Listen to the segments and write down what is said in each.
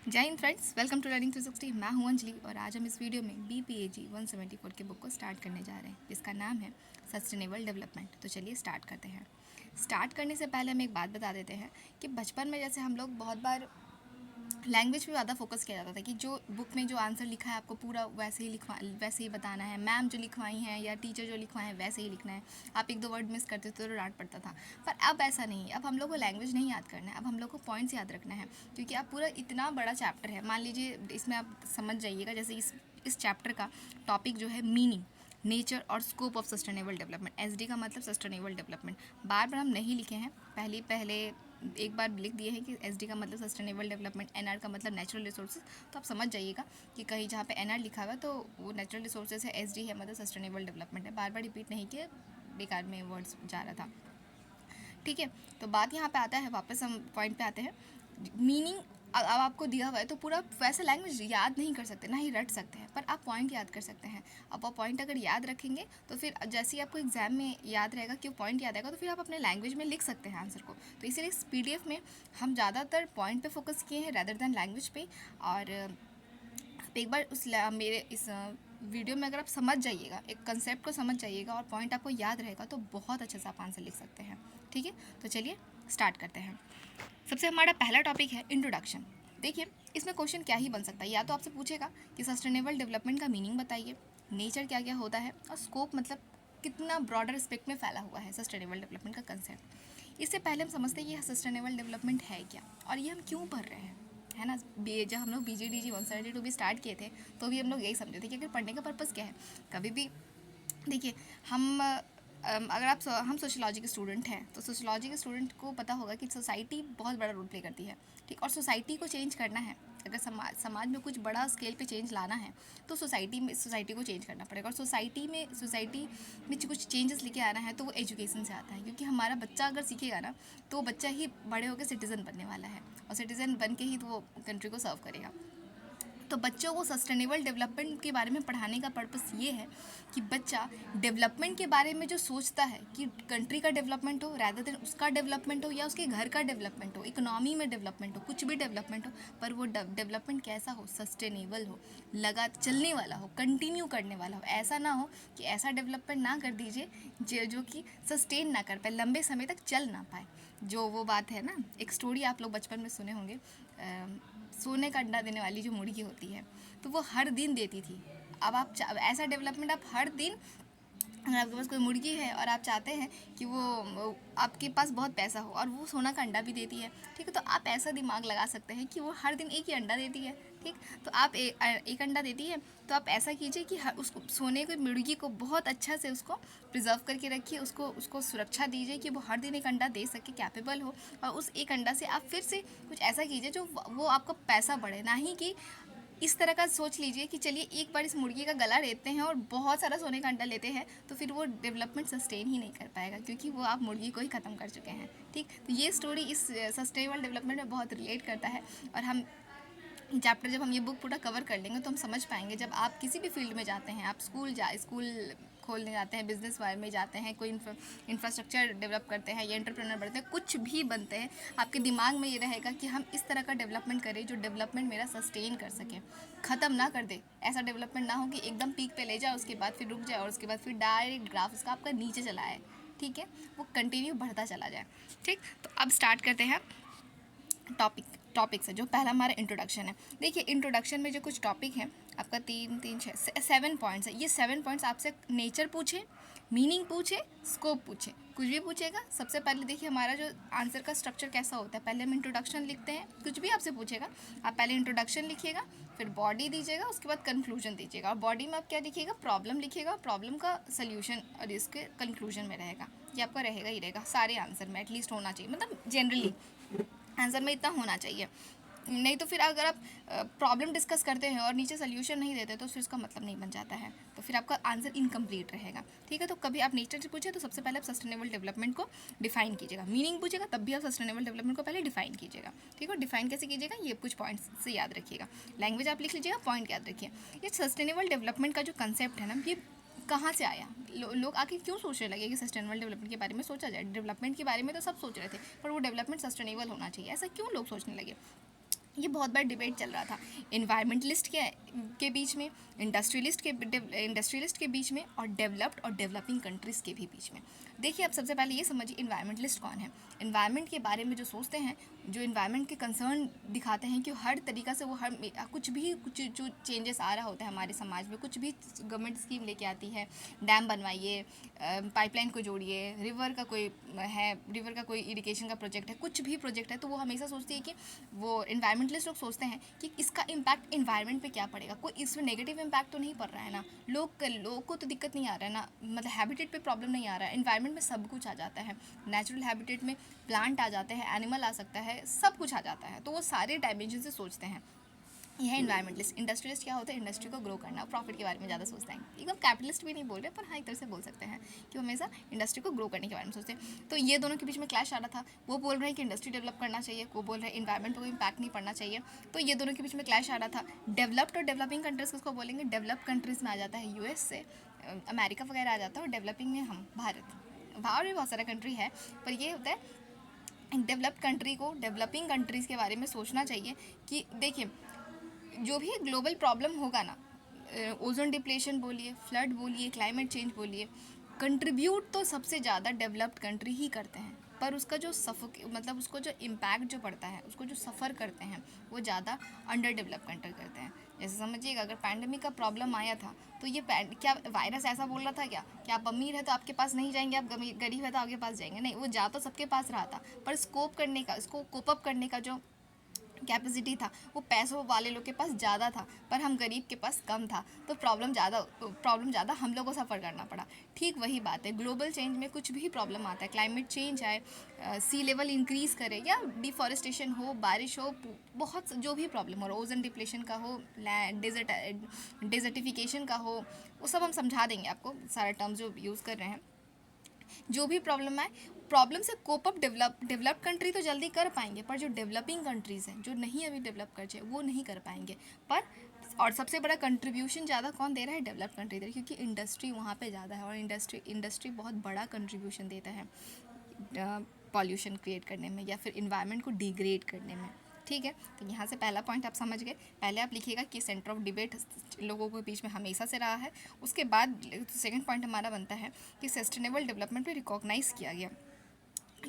जय हिंद friends, welcome to learning 360। मैं हूं अंजलि और आज हम इस वीडियो में BPAG 174 के बुक को स्टार्ट करने जा रहे हैं जिसका नाम है सस्टेनेबल डेवलपमेंट। तो चलिए स्टार्ट करते हैं। स्टार्ट करने से पहले हम एक बात बता देते हैं कि बचपन में जैसे हम लोग बहुत बार लैंग्वेज पे ज़्यादा फोकस किया जाता था कि जो बुक में जो आंसर लिखा है आपको पूरा वैसे ही बताना है, मैम जो लिखवाई हैं या टीचर जो लिखवाए हैं वैसे ही लिखना है। आप एक दो वर्ड मिस करते तो डांट पड़ता था, पर अब ऐसा नहीं है। अब हम लोग को लैंग्वेज नहीं याद करना है, अब हम लोग को पॉइंट्स याद रखना है, क्योंकि आप पूरा इतना बड़ा चैप्टर है। मान लीजिए इसमें आप समझ जाइएगा, जैसे इस चैप्टर का टॉपिक जो है मीनिंग, नेचर और scope of sustainable development. SD का मतलब सस्टेनेबल डेवलपमेंट। बार बार हम नहीं लिखे हैं, पहले एक बार लिख दिए हैं कि SD का मतलब सस्टेनेबल डेवलपमेंट, NR का मतलब नेचुरल रिसोर्सेज। तो आप समझ जाइएगा कि कहीं जहाँ पे NR लिखा हुआ है तो वो नेचुरल रिसोर्सेज है, SD है मतलब सस्टेनेबल डेवलपमेंट है। बार बार रिपीट नहीं किया, बेकार में वर्ड्स जा रहा था। ठीक है, तो बात यहाँ पे आता है, वापस हम पॉइंट पे आते हैं। मीनिंग अब आपको दिया हुआ है तो पूरा वैसे लैंग्वेज याद नहीं कर सकते, ना ही रट सकते हैं, पर आप पॉइंट याद कर सकते हैं। अब वो पॉइंट अगर याद रखेंगे तो फिर जैसे ही आपको एग्जाम में याद रहेगा कि वो पॉइंट याद आएगा तो फिर आप अपने लैंग्वेज में लिख सकते हैं आंसर को। तो इसीलिए इस PDF में हम ज़्यादातर पॉइंट पे फोकस किए हैं रैदर दैन लैंग्वेज पे। और आप एक बार मेरे इस वीडियो में अगर आप समझ जाइएगा, एक कंसेप्ट को समझ जाइएगा और पॉइंट आपको याद रहेगा तो बहुत अच्छे से आप आंसर लिख सकते हैं। ठीक है, तो चलिए स्टार्ट करते हैं। सबसे हमारा पहला टॉपिक है इंट्रोडक्शन। देखिए, इसमें क्वेश्चन क्या ही बन सकता है। या तो आपसे पूछेगा कि सस्टेनेबल डेवलपमेंट का मीनिंग बताइए, नेचर क्या क्या होता है, और स्कोप मतलब कितना ब्रॉडर स्पेक्ट में फैला हुआ है सस्टेनेबल डेवलपमेंट का कंसेप्ट। इससे पहले हम समझते हैं कि सस्टेनेबल डेवलपमेंट है क्या और ये हम क्यों पढ़ रहे हैं, है ना। जब हम लोग BGDG 172 भी स्टार्ट किए थे तो भी हम लोग यही समझे थे कि अगर पढ़ने का पर्पज़ क्या है। कभी भी देखिए, हम अगर हम सोशलॉजी के स्टूडेंट हैं तो सोशलॉजी के स्टूडेंट को पता होगा कि सोसाइटी बहुत बड़ा रोल प्ले करती है। ठीक, और सोसाइटी को चेंज करना है, अगर समाज में कुछ बड़ा स्केल पे चेंज लाना है तो सोसाइटी को चेंज करना पड़ेगा। और सोसाइटी में कुछ चेंजेस लेके आना है तो वो एजुकेशन से आता है, क्योंकि हमारा बच्चा अगर सीखेगा ना तो वो बच्चा ही बड़े होकर सिटीज़न बनने वाला है, और सिटीज़न बन के ही तो वो कंट्री को सर्व करेगा। तो बच्चों को सस्टेनेबल डेवलपमेंट के बारे में पढ़ाने का पर्पस ये है कि बच्चा डेवलपमेंट के बारे में जो सोचता है कि कंट्री का डेवलपमेंट हो, रैदर देन उसका डेवलपमेंट हो या उसके घर का डेवलपमेंट हो, इकोनॉमी में डेवलपमेंट हो, कुछ भी डेवलपमेंट हो, पर वो डेवलपमेंट कैसा हो, सस्टेनेबल हो, लगा चलने वाला हो, कंटिन्यू करने वाला हो। ऐसा ना हो कि ऐसा डेवलपमेंट ना कर दीजिए जो कि सस्टेन ना कर पाए, लंबे समय तक चल ना पाए। जो वो बात है ना, एक स्टोरी आप लोग बचपन में सुने होंगे, सोने का अंडा देने वाली जो मुर्गी होती है, तो वो हर दिन देती थी। अब ऐसा डेवलपमेंट आप हर दिन, अगर आपके पास कोई मुर्गी है और आप चाहते हैं कि वो आपके पास बहुत पैसा हो और वो सोना का अंडा भी देती है, ठीक है, तो आप ऐसा दिमाग लगा सकते हैं कि वो हर दिन एक ही अंडा देती है। ठीक, तो आप एक अंडा देती है तो आप ऐसा कीजिए कि उसको सोने की मुर्गी को बहुत अच्छा से उसको प्रिजर्व करके रखिए, उसको उसको सुरक्षा दीजिए कि वो हर दिन एक अंडा दे सके, कैपेबल हो। और उस एक अंडा से आप फिर से कुछ ऐसा कीजिए जो वो आपका पैसा बढ़े, ना ही कि इस तरह का सोच लीजिए कि चलिए एक बार इस मुर्गी का गला रेतते हैं और बहुत सारा सोने का अंडा लेते हैं, तो फिर वो डेवलपमेंट सस्टेन ही नहीं कर पाएगा, क्योंकि वो आप मुर्गी को ही ख़त्म कर चुके हैं। ठीक, तो ये स्टोरी इस सस्टेनेबल डेवलपमेंट में बहुत रिलेट करता है। और हम चैप्टर जब हम ये बुक पूरा कवर कर लेंगे तो हम समझ पाएंगे, जब आप किसी भी फील्ड में जाते हैं, आप स्कूल खोलने जाते हैं, बिजनेस वाले में जाते हैं, कोई इंफ्रास्ट्रक्चर डेवलप करते हैं या एंटरप्रेन्योर बनते हैं, कुछ भी बनते हैं, आपके दिमाग में ये रहेगा कि हम इस तरह का डेवलपमेंट करें जो डेवलपमेंट मेरा सस्टेन कर सके, ख़त्म ना कर दे। ऐसा डेवलपमेंट ना हो कि एकदम पीक पे ले जाए, उसके बाद फिर रुक जाए और उसके बाद फिर डायरेक्ट ग्राफ उसका आपका नीचे चला आए। ठीक है, वो कंटिन्यू बढ़ता चला जाए। ठीक, तो अब स्टार्ट करते हैं टॉपिक से। जो पहला हमारा इंट्रोडक्शन है, देखिए इंट्रोडक्शन में जो कुछ टॉपिक है आपका 7 पॉइंट्स है। ये 7 पॉइंट्स आपसे नेचर पूछे, मीनिंग पूछे, स्कोप पूछे, कुछ भी पूछेगा। सबसे पहले देखिए हमारा जो आंसर का स्ट्रक्चर कैसा होता है, पहले हम इंट्रोडक्शन लिखते हैं। कुछ भी आपसे पूछेगा आप पहले इंट्रोडक्शन लिखिएगा, फिर बॉडी दीजिएगा, उसके बाद कंक्लूजन दीजिएगा। और बॉडी में आप क्या लिखिएगा, प्रॉब्लम लिखिएगा, प्रॉब्लम का सोल्यूशन और इसके कंक्लूजन में रहेगा। ये आपका रहेगा ही रहेगा सारे आंसर में, एटलीस्ट होना चाहिए, मतलब जनरली आंसर में इतना होना चाहिए। नहीं तो फिर अगर आप प्रॉब्लम डिस्कस करते हैं और नीचे सोल्यूशन नहीं देते तो फिर उसका मतलब नहीं बन जाता है, तो फिर आपका आंसर इनकम्प्लीट रहेगा। ठीक है, तो कभी आप नेचर से पूछे तो सबसे पहले आप सस्टेनेबल डेवलपमेंट को डिफाइन कीजिएगा। मीनिंग पूछेगा तब भी आप सस्टेनेबल डेवलपमेंट को पहले डिफाइन कीजिएगा। ठीक है, डिफाइन कैसे कीजिएगा ये कुछ पॉइंट्स से याद रखिएगा। लैंग्वेज आप लिख लीजिएगा, पॉइंट याद रखिए। ये सस्टेनेबल डेवलपमेंट का जो कंसेप्ट है ना, ये कहाँ से आया, लोग आखिर क्यों सोचने लगे कि सस्टेनेबल डेवलपमेंट के बारे में सोचा जाए। डेवलपमेंट के बारे में तो सब सोच रहे थे, पर वो डेवलपमेंट सस्टेनेबल होना चाहिए, ऐसा क्यों लोग सोचने लगे। ये बहुत बड़ा डिबेट चल रहा था इन्वायरमेंटलिस्ट के बीच में, इंडस्ट्रियलिस्ट के बीच में, और डेवलप्ड और डेवलपिंग कंट्रीज़ के भी बीच में। देखिए, अब सबसे पहले ये समझिए इन्वायरमेंटलिस्ट कौन है। इन्वायरमेंट के बारे में जो सोचते हैं, जो इन्वायरमेंट के कंसर्न दिखाते हैं कि हर तरीक़ा से वो कुछ जो चेंजेस आ रहा होता है हमारे समाज में, कुछ भी गवर्नमेंट स्कीम लेके आती है, डैम बनवाइए, पाइपलाइन को जोड़िए, रिवर का कोई इरिगेशन का प्रोजेक्ट है, कुछ भी प्रोजेक्ट है, तो वो हमेशा सोचती है कि वो इन्वायरमेंटलिस्ट लोग सोचते हैं कि इसका इम्पैक्ट इन्वायरमेंट पे क्या पड़ेगा, कोई इसमें नेगेटिव इम्पैक्ट तो नहीं पड़ रहा है ना, लोग को तो दिक्कत नहीं आ रहा है ना, मतलब हैबिटेट पे प्रॉब्लम नहीं आ रहा है। इन्वायरमेंट में सब कुछ आ जाता है, नेचुरल हैबिटेट में प्लांट आ जाते हैं, एनिमल आ सकता है, सब कुछ आ जाता है, तो वो सारे डायमेंशन से सोचते हैं। यह है इन्वायरमेंटलिस्ट। इंडस्ट्रियलिस्ट क्या होता है, इंडस्ट्री को ग्रो करना, प्रॉफिट के बारे में ज़्यादा सोचते हैं। एकदम कैपिटलिस्ट भी नहीं बोल रहे, पर हाँ एक तरह से बोल सकते हैं कि वो हमेशा इंडस्ट्री को ग्रो करने के बारे में सोचते हैं। तो ये दोनों के बीच में क्लैश आ रहा था। वो बोल रहे हैं कि इंडस्ट्री डेवलप करना चाहिए, वो बोल रहे हैं इन्वायरमेंट पर कोई इम्पैक्ट नहीं पड़ना चाहिए। तो ये दोनों के बीच में क्लैश आ रहा था। डेवलप्ड और डेवलपिंग कंट्रीज़ किसको बोलेंगे, डेवलप कंट्रीज़ में आ जाता है यूएस से, अमेरिका वगैरह आ जाता है, और डेवलपिंग में हम भारत, और भी बहुत सारा कंट्री है। पर ये होता है डेवलप्ड कंट्री को डेवलपिंग कंट्रीज़ के बारे में सोचना चाहिए कि देखिए, जो भी ग्लोबल प्रॉब्लम होगा ना, ओजोन डिप्लेशन बोलिए, फ्लड बोलिए, क्लाइमेट चेंज बोलिए, कंट्रीब्यूट तो सबसे ज़्यादा डेवलप्ड कंट्री ही करते हैं, पर उसका जो मतलब उसको जो इम्पैक्ट जो पड़ता है, उसको जो सफ़र करते हैं, वो ज़्यादा अंडर डेवलप कंट्री करते हैं। जैसे समझिएगा, अगर पैंडमिक का प्रॉब्लम आया था, तो ये क्या वायरस ऐसा बोल रहा था क्या कि आप अमीर है तो आपके पास नहीं जाएंगे, आप गरीब है तो आपके पास जाएंगे? नहीं, वो जा तो सबके पास रहा था, पर स्कोप करने का, इसको कोप अप करने का जो कैपेसिटी था, वो पैसों वाले लोग के पास ज़्यादा था, पर हम गरीब के पास कम था, तो प्रॉब्लम ज़्यादा हम लोगों को सफ़र करना पड़ा। ठीक वही बात है, ग्लोबल चेंज में कुछ भी प्रॉब्लम आता है, क्लाइमेट चेंज आए, सी लेवल इंक्रीज़ करे, या डिफॉरेस्टेशन हो, बारिश हो, बहुत जो भी प्रॉब्लम हो, ओजन डिप्लेशन का हो, डेजर्टिफिकेशन का हो, वो सब हम समझा देंगे आपको, सारे टर्म्स जो यूज़ कर रहे हैं। जो भी प्रॉब्लम आए, प्रॉब्लम से कोप अप डेवलप्ड कंट्री तो जल्दी कर पाएंगे, पर जो डेवलपिंग कंट्रीज़ हैं, जो नहीं अभी डेवलप कर जाए, वो नहीं कर पाएंगे। पर और सबसे बड़ा कंट्रीब्यूशन ज़्यादा कौन दे रहा है, डेवलप कंट्री दे रही है, क्योंकि इंडस्ट्री वहाँ पे ज़्यादा है, और इंडस्ट्री बहुत बड़ा कंट्रीब्यूशन देता है पॉल्यूशन क्रिएट करने में, या फिर इन्वायरमेंट को डिग्रेड करने में। ठीक है, तो यहाँ से पहला पॉइंट आप समझ गए। पहले आप लिखिएगा कि सेंटर ऑफ डिबेट लोगों के बीच में हमेशा से रहा है। उसके बाद सेकंड पॉइंट हमारा बनता है कि सस्टेनेबल डेवलपमेंट पे रिकॉग्नाइज़ किया गया,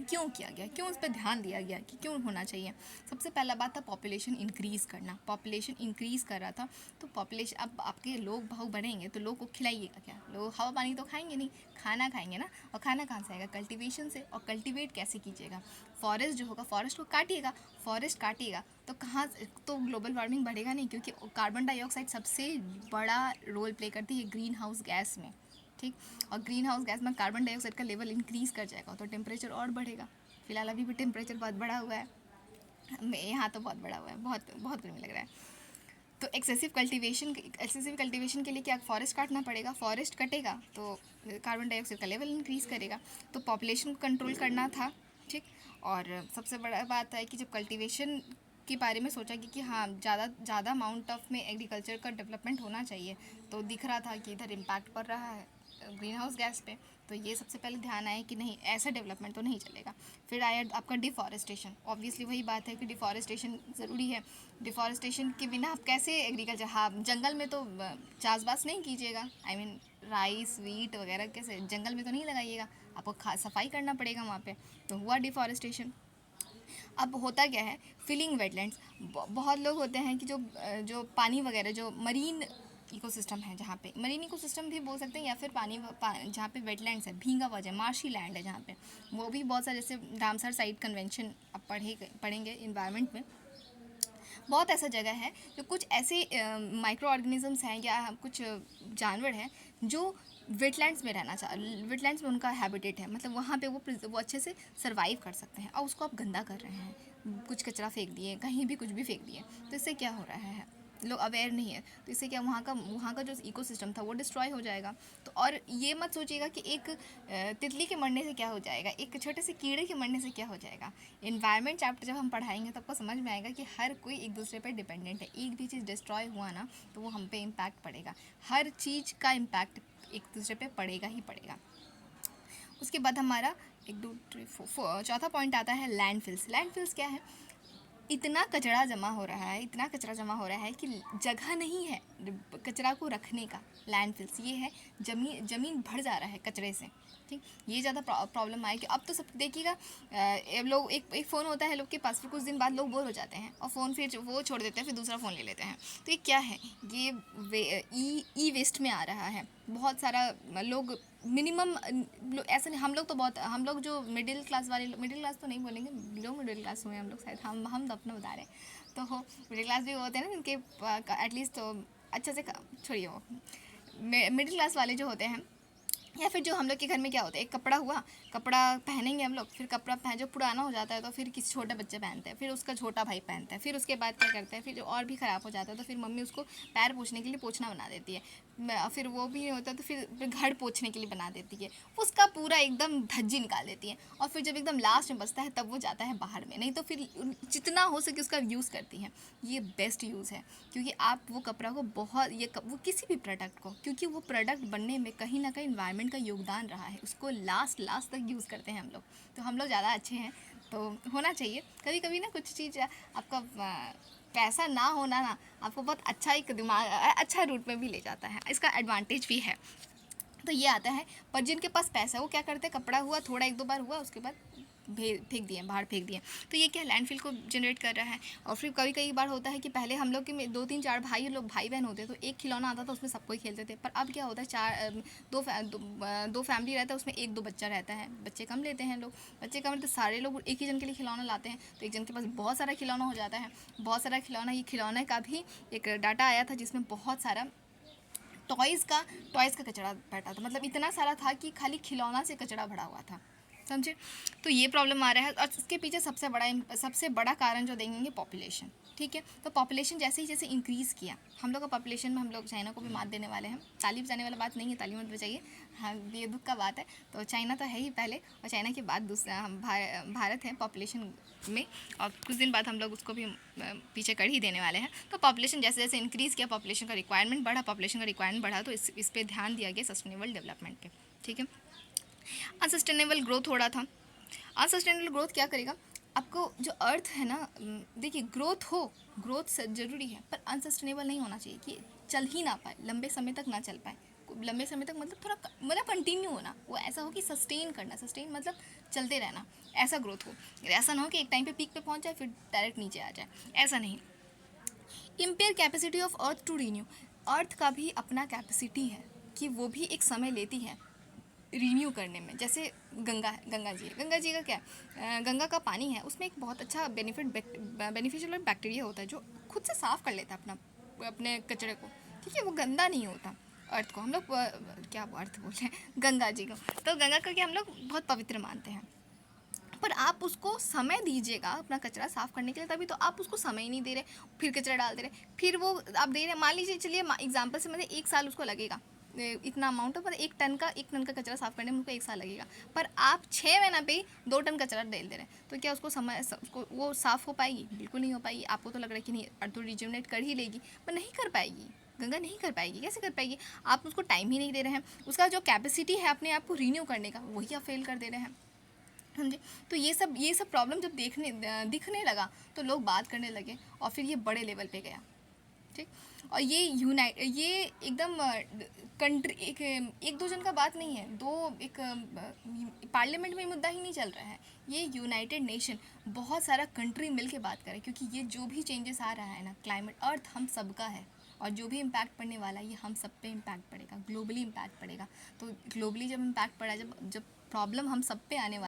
क्यों किया गया, क्यों उस पर ध्यान दिया गया कि क्यों होना चाहिए। सबसे पहला बात था पॉपुलेशन इंक्रीज़ करना। पॉपुलेशन इंक्रीज़ कर रहा था, तो पॉपुलेशन, अब आपके लोग भाव बढ़ेंगे तो लोग को खिलाइएगा क्या, लोग हवा पानी तो खाएंगे नहीं, खाना खाएंगे ना, और खाना कहाँ से आएगा, कल्टीवेशन से। और कल्टीवेट कैसे कीजिएगा, फॉरेस्ट जो होगा, फॉरेस्ट को काटिएगा, फॉरेस्ट काटिएगा तो कहाँ, तो ग्लोबल वार्मिंग बढ़ेगा नहीं, क्योंकि कार्बन डाइऑक्साइड सबसे बड़ा रोल प्ले करती है ग्रीन हाउस गैस में। ठीक, और ग्रीन हाउस गैस में कार्बन डाइऑक्साइड का लेवल इंक्रीज़ कर जाएगा, तो टेम्परेचर और बढ़ेगा। फिलहाल अभी भी टेम्परेचर बहुत बढ़ा हुआ है, यहाँ तो बहुत बढ़ा हुआ है, बहुत बहुत गर्मी लग रहा है। तो एक्सेसिव कल्टीवेशन के लिए क्या, फॉरेस्ट काटना पड़ेगा, फॉरेस्ट कटेगा तो कार्बन डाइऑक्साइड का लेवल इंक्रीज़ करेगा, तो पॉपुलेशन को कंट्रोल करना था। ठीक, और सबसे बड़ा बात है कि जब कल्टीवेशन के बारे में सोचा कि हाँ ज़्यादा अमाउंट ऑफ में एग्रीकल्चर का डेवलपमेंट होना चाहिए, तो दिख रहा था कि इधर इम्पैक्ट पड़ रहा है ग्रीन हाउस गैस पे, तो ये सबसे पहले ध्यान आया कि नहीं, ऐसा डेवलपमेंट तो नहीं चलेगा। फिर आया आपका डिफॉरेस्टेशन। ऑब्वियसली वही बात है कि डिफॉरेस्टेशन ज़रूरी है, डिफॉरेस्टेशन के बिना आप कैसे एग्रीकल्चर, हाँ जंगल में तो चाषबास नहीं कीजिएगा, आई मीन राइस वीट वगैरह कैसे जंगल में तो नहीं लगाइएगा, आपको सफाई करना पड़ेगा वहाँ पे, तो हुआ डिफॉरेस्टेशन। अब होता क्या है, फिलिंग वेटलैंड्स, बहुत लोग होते हैं कि जो पानी वगैरह, जो मरीन इकोसिस्टम है, जहाँ पे मरीन इकोसिस्टम भी बोल सकते हैं, या फिर जहाँ पे वेटलैंड्स है, भींगा हुआ है, मार्शी लैंड है जहाँ पे, वो भी बहुत सारे, जैसे रामसर साइट कन्वेंशन आप पढ़ेंगे इन्वायरमेंट में, बहुत ऐसा जगह है जो कुछ ऐसे माइक्रो ऑर्गेनिजम्स हैं या कुछ जानवर हैं जो वेटलैंड्स में वेटलैंड्स में उनका हैबिटेट है, मतलब वहाँ पे वो अच्छे से सर्वाइव कर सकते हैं, और उसको आप गंदा कर रहे हैं, कुछ कचरा फेंक दिए, कहीं भी कुछ भी फेंक दिए, तो इससे क्या हो रहा है, लोग अवेयर नहीं है, तो इससे क्या वहाँ का जो इकोसिस्टम था वो डिस्ट्रॉय हो जाएगा। तो और ये मत सोचिएगा कि एक तितली के मरने से क्या हो जाएगा, एक छोटे से कीड़े के मरने से क्या हो जाएगा। इन्वायरमेंट चैप्टर जब हम पढ़ाएंगे तो आपको समझ में आएगा कि हर कोई एक दूसरे पर डिपेंडेंट है, एक भी चीज़ डिस्ट्रॉय हुआ ना तो वो हम पे इम्पैक्ट पड़ेगा, हर चीज़ का इम्पैक्ट एक दूसरे पे पड़ेगा ही पड़ेगा। उसके बाद हमारा 1 2 3 4 चौथा पॉइंट आता है लैंडफिल्स। लैंडफिल्स क्या है, इतना कचरा जमा हो रहा है, इतना कचरा जमा हो रहा है कि जगह नहीं है कचरा को रखने का। लैंडफिल्स ये है, ज़मीन भर जा रहा है कचरे से। ठीक, ये ज़्यादा प्रॉब्लम आएगी। अब तो सब देखिएगा, लोग एक फ़ोन होता है लोग के पास, फिर कुछ दिन बाद लोग बोर हो जाते हैं और फ़ोन फिर वो छोड़ देते हैं, फिर दूसरा फ़ोन ले लेते हैं। तो ये क्या है, ये ई वेस्ट में आ रहा है। बहुत सारा लोग मिनिमम ऐसा नहीं, हम लोग जो मिडिल क्लास वाले, मिडिल क्लास तो नहीं बोलेंगे, बिलो मिडिल क्लास हुए हम लोग शायद, हम तो अपना बता रहे हैं। तो मिडिल क्लास भी होते हैं ना जिनके एटलीस्ट तो अच्छे से छोड़िए, वो मिडिल क्लास वाले जो होते हैं, या फिर जो हम लोग के घर में क्या होता है, एक कपड़ा हुआ, कपड़ा पहनेंगे हम लोग, फिर कपड़ा पहन जो पुराना हो जाता है तो फिर किसी छोटे बच्चे पहनते हैं, फिर उसका छोटा भाई पहनता है, फिर उसके बाद क्या करते हैं, फिर जो और भी ख़राब हो जाता है तो फिर मम्मी उसको पैर पोछने के लिए पोछना बना देती है। फिर वो भी नहीं होता तो फिर घर पोछने के लिए बना देती है। उसका पूरा एकदम धज्जी निकाल देती है, और फिर जब एकदम लास्ट में बचता है तब वो जाता है बाहर में, नहीं तो फिर जितना हो सके उसका यूज़ करती हैं। ये बेस्ट यूज़ है, क्योंकि आप वो कपड़ा को बहुत वो किसी भी प्रोडक्ट को, क्योंकि वो प्रोडक्ट बनने में कहीं ना कहीं इन्वायरमेंट का योगदान रहा है, उसको लास्ट तक यूज़ करते हैं हम लोग। तो हम लोग ज़्यादा अच्छे हैं, तो होना चाहिए। कभी कभी ना कुछ चीज़ आपका पैसा ना होना ना आपको बहुत अच्छा एक दिमाग अच्छा रूट में भी ले जाता है, इसका एडवांटेज भी है। तो ये आता है। पर जिनके पास पैसा है वो क्या करते हैं, कपड़ा हुआ थोड़ा एक दो बार हुआ उसके बाद फेंक दिए, बाहर फेंक दिए। तो ये क्या लैंडफिल को जनरेट कर रहा है। और फिर कभी कई बार होता है कि पहले हम लोग के 2 3 4 भाई बहन होते तो एक खिलौना आता था, उसमें सबको ही खेलते थे। पर अब क्या होता है, दो फैमिली रहता है, उसमें एक दो बच्चा रहता है, बच्चे कम लेते हैं लोग, बच्चे कम लेते सारे लोग एक ही जन के लिए खिलौना लाते हैं, तो एक जन के पास बहुत सारा खिलौना हो जाता है, बहुत सारा खिलौना। ये खिलौने का भी एक डाटा आया था जिसमें बहुत सारा टॉयज़ का कचरा बैठा था, मतलब इतना सारा था कि खाली खिलौना से कचरा भरा हुआ था, समझे। तो ये प्रॉब्लम आ रहा है। और इसके पीछे सबसे बड़ा कारण जो देंगे पॉपुलेशन। ठीक है, तो पॉपुलेशन जैसे ही इंक्रीज़ किया, हम लोग का पॉपुलेशन में हम लोग चाइना को भी मात देने वाले हैं। ताली बजाने वाला बात नहीं है, ताली मत बजाइए, हाँ ये दुख का बात है। तो चाइना तो है ही पहले, और चाइना के बाद दूसरा हम भारत है पॉपुलेशन में, और कुछ दिन बाद हम लोग उसको भी पीछे कर ही देने वाले हैं। तो पॉपुलेशन जैसे जैसे इंक्रीज़ किया, पॉपुलेशन का रिक्वायरमेंट बढ़ा, तो इस पर ध्यान दिया गया सस्टेनेबल डेवलपमेंट पे। ठीक है, अनसस्टेनेबल ग्रोथ हो रहा था। अनसस्टेनेबल ग्रोथ क्या करेगा, आपको जो अर्थ है ना, देखिए ग्रोथ ज़रूरी है, पर अनसस्टेनेबल नहीं होना चाहिए कि चल ही ना पाए, लंबे समय तक ना चल पाए। लंबे समय तक मतलब थोड़ा मतलब कंटिन्यू होना, वो ऐसा हो कि सस्टेन मतलब चलते रहना, ऐसा ग्रोथ हो। ऐसा ना हो कि एक टाइम पे पीक पे पहुंच जाए फिर डायरेक्ट नीचे आ जाए, ऐसा नहीं। Impair capacity of earth to renew, earth का भी अपना कैपेसिटी है कि वो भी एक समय लेती है रीन्यू करने में। जैसे गंगा जी का क्या है, गंगा का पानी है, उसमें एक बहुत अच्छा बेनिफिशियल बैक्टीरिया होता है जो खुद से साफ़ कर लेता है अपने कचरे को। ठीक है, वो गंदा नहीं होता। अर्थ को हम लोग क्या अर्थ बोल रहे हैं, गंगा जी को, तो गंगा को क्या हम लोग बहुत पवित्र मानते हैं। पर आप उसको समय दीजिएगा अपना कचरा साफ़ करने के लिए, तभी तो आप उसको समय ही नहीं दे रहे, फिर कचरा डाल दे रहे, फिर वो आप दे रहे, मान लीजिए चलिए एग्जाम्पल से मतलब 1 साल उसको लगेगा, इतना अमाउंट है, पर एक टन का कचरा साफ़ करने में उनको 1 साल लगेगा, पर आप 6 महीना पे ही 2 टन कचरा डाल दे रहे हैं, तो क्या उसको वो साफ़ हो पाएगी? बिल्कुल नहीं हो पाएगी। आपको तो लग रहा है कि नहीं अर्थ तो रिज्यूनेट कर ही लेगी, पर नहीं कर पाएगी, गंगा नहीं कर पाएगी। कैसे कर पाएगी? आप उसको टाइम ही नहीं दे रहे हैं, उसका जो कैपेसिटी है अपने आप को रीन्यू करने का, वही आप फेल कर दे रहे हैं, समझे। तो ये सब प्रॉब्लम जब दिखने लगा तो लोग बात करने लगे, और फिर ये बड़े लेवल पे गया। ठीक, और ये एकदम कंट्री एक दो जन का बात नहीं है, पार्लियामेंट में मुद्दा ही नहीं चल रहा है, ये यूनाइटेड नेशन बहुत सारा कंट्री मिल के बात करे, क्योंकि ये जो भी चेंजेस आ रहा है ना, क्लाइमेट अर्थ हम सबका है, और जो भी इम्पैक्ट पड़ने वाला है ये हम सब पे इम्पैक्ट पड़ेगा, ग्लोबली इम्पैक्ट पड़ेगा। तो ग्लोबली जब इम्पैक्ट पड़ा, जब प्रॉब्लम हम सब पे आने वाला